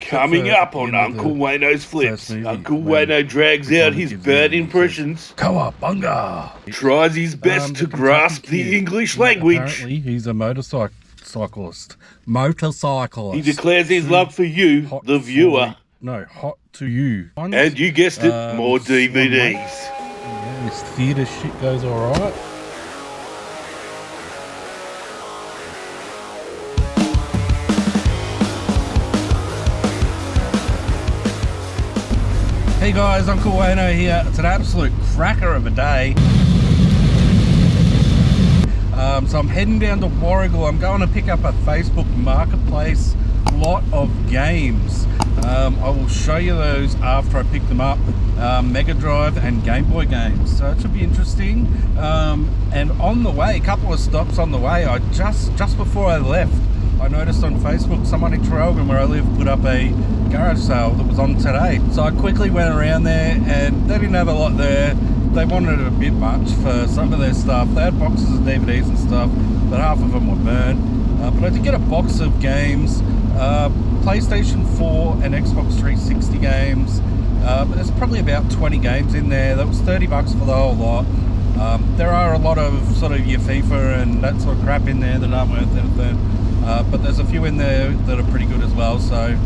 Coming up on Uncle Wayno's Flips, Uncle Wayno drags out his bad impressions, Cowabunga! tries his best to grasp the English language. Apparently, he's a motorcyclist. He declares his love for you, the viewer. Hot to you. And you guessed it, more DVDs. Yeah, this theatre shit goes alright. Hey guys, Uncle Wayno here. It's an absolute cracker of a day. So I'm heading down to Warragul. I'm going to pick up a Facebook Marketplace lot of games. I will show you those after I pick them up. Mega Drive and Game Boy games. So it should be interesting. And on the way, a couple of stops on the way, I just before I left, I noticed on Facebook someone in Traralgon where I live put up a garage sale that was on today. So I quickly went around there and they didn't have a lot there. They wanted a bit much for some of their stuff. They had boxes of DVDs and stuff, but half of them were burnt. But I did get a box of games, PlayStation 4 and Xbox 360 games. There's probably about 20 games in there. That was $30 for the whole lot. There are a lot of sort of your FIFA and that sort of crap in there that aren't worth anything. But there's a few in there that are pretty good as well, so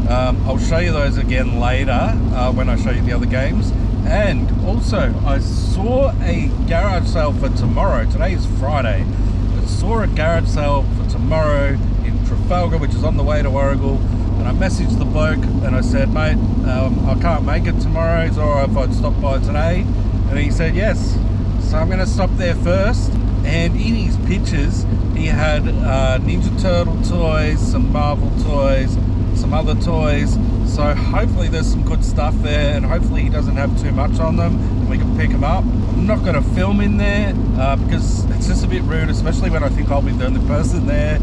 I'll show you those again later when I show you the other games. And also, I saw a garage sale for tomorrow. Today is Friday. I saw a garage sale for tomorrow in Trafalgar, which is on the way to Warragul, and I messaged the bloke and I said, mate, I can't make it tomorrow, it's alright if I'd stop by today. And he said yes, so I'm going to stop there first. And in his pictures he had Ninja Turtle toys, some Marvel toys, some other toys, so hopefully there's some good stuff there, and hopefully he doesn't have too much on them and we can pick them up. I'm not going to film in there because it's just a bit rude, especially when I think I'll be the only person there.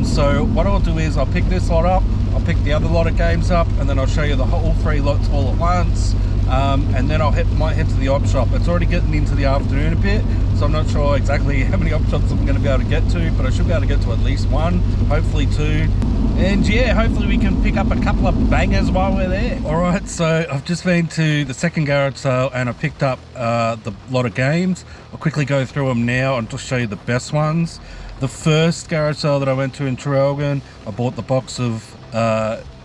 So what I'll do is I'll pick this lot up, I'll pick the other lot of games up, and then I'll show you the whole three lots all at once. And then might head to the op shop. It's already getting into the afternoon a bit, so I'm not sure exactly how many op shops I'm going to be able to get to, but I should be able to get to at least one, hopefully two. And yeah, hopefully we can pick up a couple of bangers while we're there. Alright, so I've just been to the second garage sale and I picked up the lot of games. I'll quickly go through them now and just show you the best ones. The first garage sale that I went to in Traralgon, I bought the box of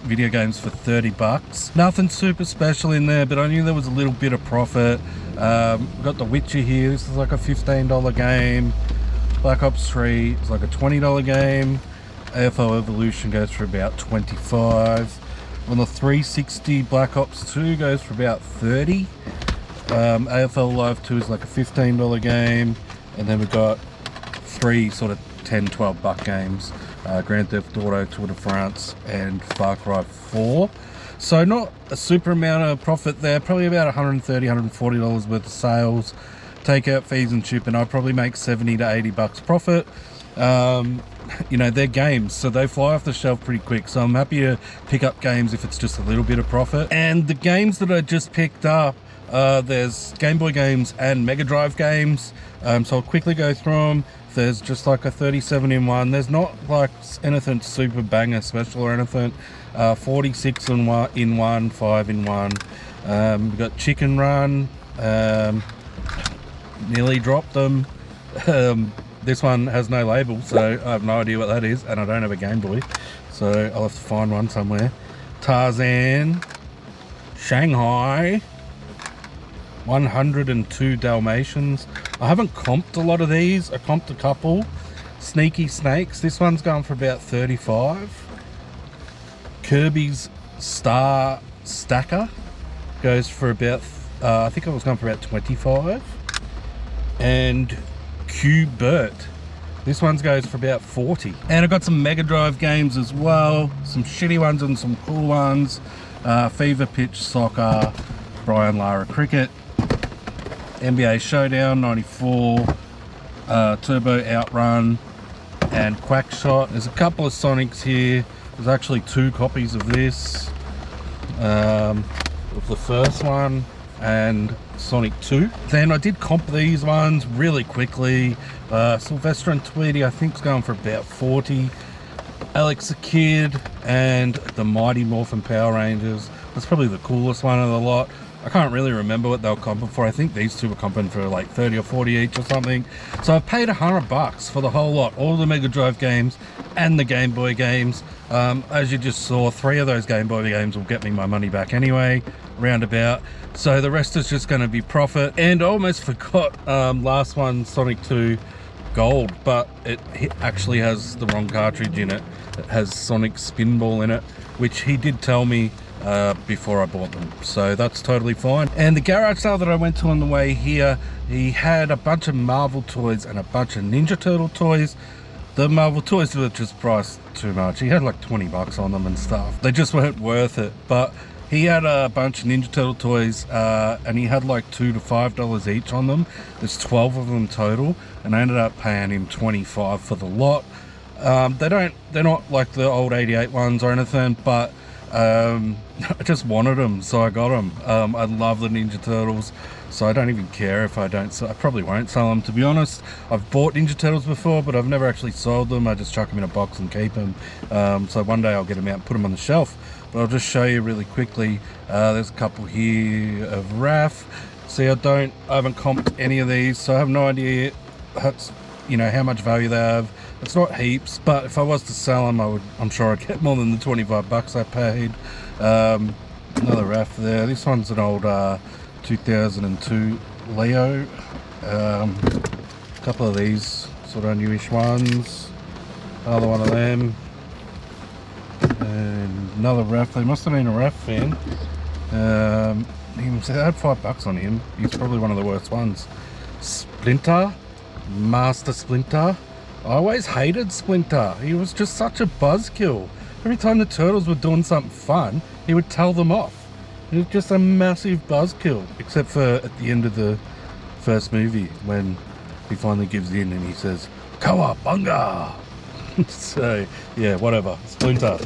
video games for $30. Nothing super special in there, but I knew there was a little bit of profit. Got The Witcher here. This is like a $15 game. Black Ops 3 is like a $20 game. AFL Evolution goes for about $25. On the 360, Black Ops 2 goes for about $30. AFL Live 2 is like a $15 game. And then we've got three sort of $10-12 games. Grand Theft Auto, Tour de France and Far Cry 4. So not a super amount of profit there, probably about $130, $140 worth of sales. Take out fees and shipping, I'd probably make $70 to $80 profit. You know, they're games, so they fly off the shelf pretty quick, so I'm happy to pick up games if it's just a little bit of profit. And the games that I just picked up, there's Game Boy games and Mega Drive games, so I'll quickly go through them. There's just like a 37 in one. There's not like anything super banger special or anything. 46 in one, 5 in one. We've got Chicken Run. Nearly dropped them. This one has no label, so I have no idea what that is, and I don't have a Game Boy, so I'll have to find one somewhere. Tarzan, Shanghai, 102 Dalmatians. I haven't comped a lot of these. I comped a couple. Sneaky Snakes. This one's going for about 35. Kirby's Star Stacker goes for about, I think it was going for about 25. And Q-Bert. This one goes for about 40. And I've got some Mega Drive games as well. Some shitty ones and some cool ones. Fever Pitch Soccer, Brian Lara Cricket, NBA Showdown 94, Turbo Outrun, and Quackshot. There's a couple of Sonics here. There's actually two copies of this, of the first one and Sonic 2. Then I did comp these ones really quickly. Sylvester and Tweety I think is going for about 40. Alex the Kid and the Mighty Morphin Power Rangers. That's probably the coolest one of the lot. I can't really remember what they were comping for. I think these two were comping for like 30 or 40 each or something. So I paid $100 for the whole lot, all the Mega Drive games and the Game Boy games. As you just saw, 3 of those Game Boy games will get me my money back anyway, roundabout. So the rest is just going to be profit. And I almost forgot last one, Sonic 2 Gold, but it actually has the wrong cartridge in it. It has Sonic Spinball in it, which he did tell me before I bought them, so that's totally fine. And the garage sale that I went to on the way here, he had a bunch of Marvel toys and a bunch of Ninja Turtle toys. The Marvel toys were just priced too much. He had like 20 bucks on them and stuff. They just weren't worth it. But he had a bunch of Ninja Turtle toys and he had like $2 to $5 each on them. There's 12 of them total, and I ended up paying him $25 for the lot. They're not like the old 88 ones or anything, but I just wanted them, so I got them. I love the Ninja Turtles, so I don't even care if I don't sell. I probably won't sell them, to be honest. I've bought Ninja Turtles before, but I've never actually sold them. I just chuck them in a box and keep them. So one day I'll get them out and put them on the shelf. But I'll just show you really quickly. There's a couple here of Raph. See, I haven't comped any of these, so I have no idea how much value they have. It's not heaps, but if I was to sell them, I'm sure I'd get more than the 25 bucks I paid. Another Raph there. This one's an old 2002 Leo. A couple of these sort of newish ones. Another one of them. And another Raph. They must have been a Raph fan. They had $5 on him. He's probably one of the worst ones. Splinter. Master Splinter. I always hated Splinter. He was just such a buzzkill. Every time the Turtles were doing something fun, he would tell them off. He was just a massive buzzkill, except for at the end of the first movie when he finally gives in and he says, "Cowabunga!" So yeah, whatever. Splinter.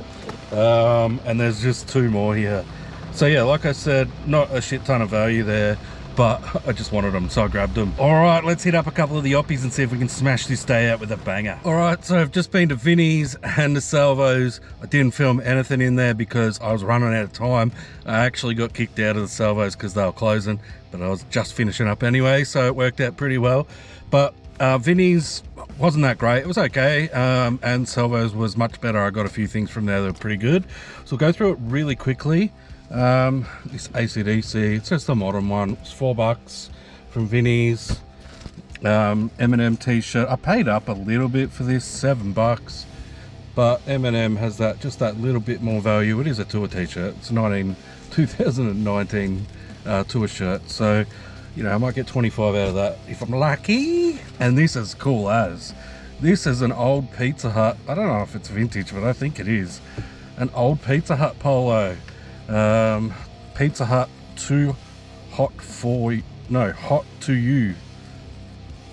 And there's just 2 more here. So yeah, like I said, not a shit ton of value there, but I just wanted them, so I grabbed them. All right, let's hit up a couple of the oppies and see if we can smash this day out with a banger. All right, so I've just been to Vinnie's and the Salvos. I didn't film anything in there because I was running out of time. I actually got kicked out of the Salvos because they were closing, but I was just finishing up anyway, so it worked out pretty well. But Vinnie's wasn't that great. It was okay, and Salvos was much better. I got a few things from there that were pretty good. So we'll go through it really quickly. This AC/DC, it's just a modern one. It's $4 from Vinnie's. M&M t-shirt. I paid up a little bit for this, $7, but M&M has just that little bit more value. It is a tour t-shirt. It's 2019 tour shirt, so I might get 25 out of that if I'm lucky. And this is cool as. This is an old Pizza Hut. I don't know if it's vintage, but I think it is. An old Pizza Hut polo. Pizza Hut hot to you.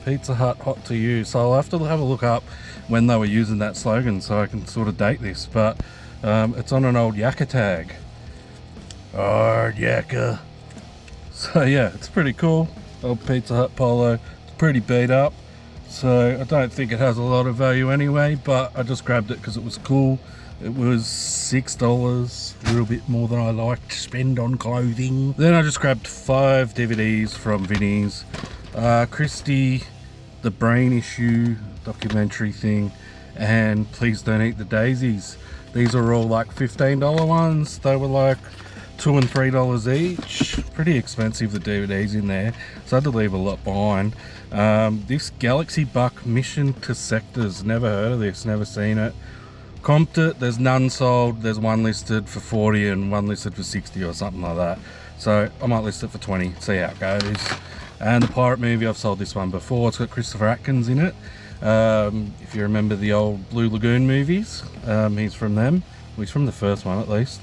Pizza Hut hot to you. So I'll have to have a look up when they were using that slogan so I can sort of date this, but it's on an old Yakka tag. Old Yakka. So yeah, it's pretty cool. Old Pizza Hut polo. It's pretty beat up, so I don't think it has a lot of value anyway, but I just grabbed it because it was cool. It was $6, a little bit more than I like to spend on clothing. Then I just grabbed 5 DVDs from Vinnie's. Christie, the Brain Issue documentary thing, and Please Don't Eat the Daisies. These are all like $15 ones. They were like $2 and $3 each. Pretty expensive, the DVDs in there, so I had to leave a lot behind. This Galaxy Buck Mission to Sectors, never heard of this, never seen it. Comped it, there's none sold. There's one listed for 40 and one listed for 60 or something like that, so I might list it for 20, see how it goes. And the Pirate Movie, I've sold this one before. It's got Christopher Atkins in it. If you remember the old Blue Lagoon movies, he's from them. Well, he's from the first one at least.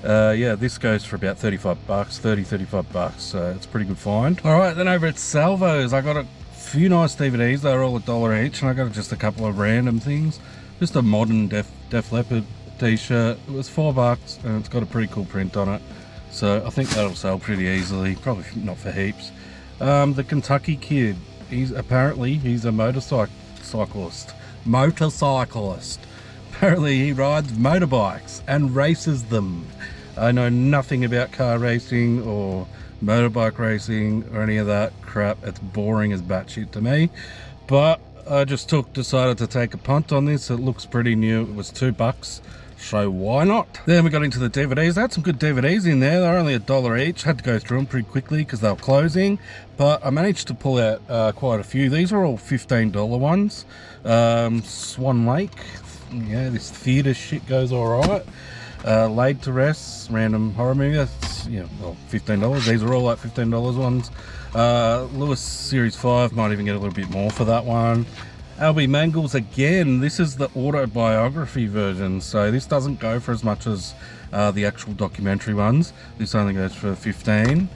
Yeah, this goes for about $35, $35, so it's a pretty good find. All right, then over at Salvos, I got a few nice DVDs. They were all $1 each, and I got just a couple of random things. Just a modern Def Leppard t-shirt. It was $4, and it's got a pretty cool print on it, so I think that'll sell pretty easily. Probably not for heaps. The Kentucky Kid, he's a motorcyclist. Apparently he rides motorbikes and races them. I know nothing about car racing or motorbike racing or any of that crap. It's boring as batshit to me. But I just decided to take a punt on this. It looks pretty new. It was $2, so why not? Then we got into the DVDs. They had some good DVDs in there. They're only $1 each. Had to go through them pretty quickly because they were closing, but I managed to pull out quite a few. These are all $15 ones. Swan Lake, yeah, this theatre shit goes all right. Laid to Rest, random horror movie. That's, yeah, well, $15. These are all like $15 ones. Lewis Series 5 might even get a little bit more for that one. LB Mangles again. This is the autobiography version, so this doesn't go for as much as the actual documentary ones. This only goes for 15.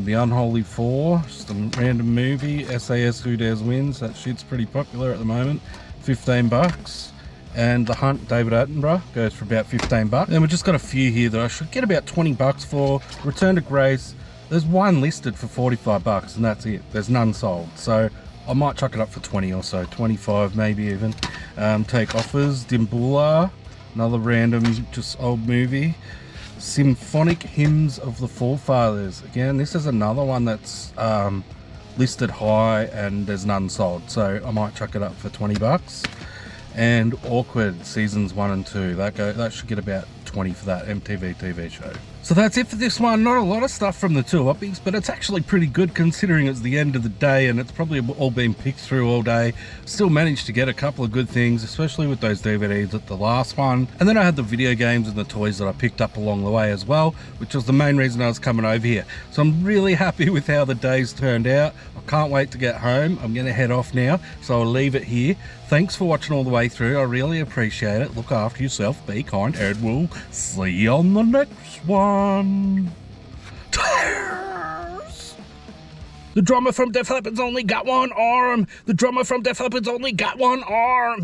The Unholy 4, just a random movie. SAS Who Dares Wins. That shit's pretty popular at the moment. $15. And The Hunt, David Attenborough, goes for about $15. And we've just got a few here that I should get about $20 for. Return to Grace. There's one listed for $45, and that's it. There's none sold. So I might chuck it up for 20 or so, 25 maybe even. Take Offers, Dimbula, another random, just old movie. Symphonic Hymns of the Forefathers. Again, this is another one that's listed high and there's none sold. So I might chuck it up for $20. And Awkward Seasons 1 and 2. That should get about 20 for that MTV TV show. So that's it for this one. Not a lot of stuff from the two oppies, but it's actually pretty good considering it's the end of the day and it's probably all been picked through all day. Still managed to get a couple of good things, especially with those DVDs at the last one. And then I had the video games and the toys that I picked up along the way as well, which was the main reason I was coming over here. So I'm really happy with how the day's turned out. I can't wait to get home. I'm going to head off now, so I'll leave it here. Thanks for watching all the way through. I really appreciate it. Look after yourself, be kind, and we'll see you on the next one. Cheers! The drummer from Def Leppard's only got one arm. The drummer from Def Leppard's only got one arm.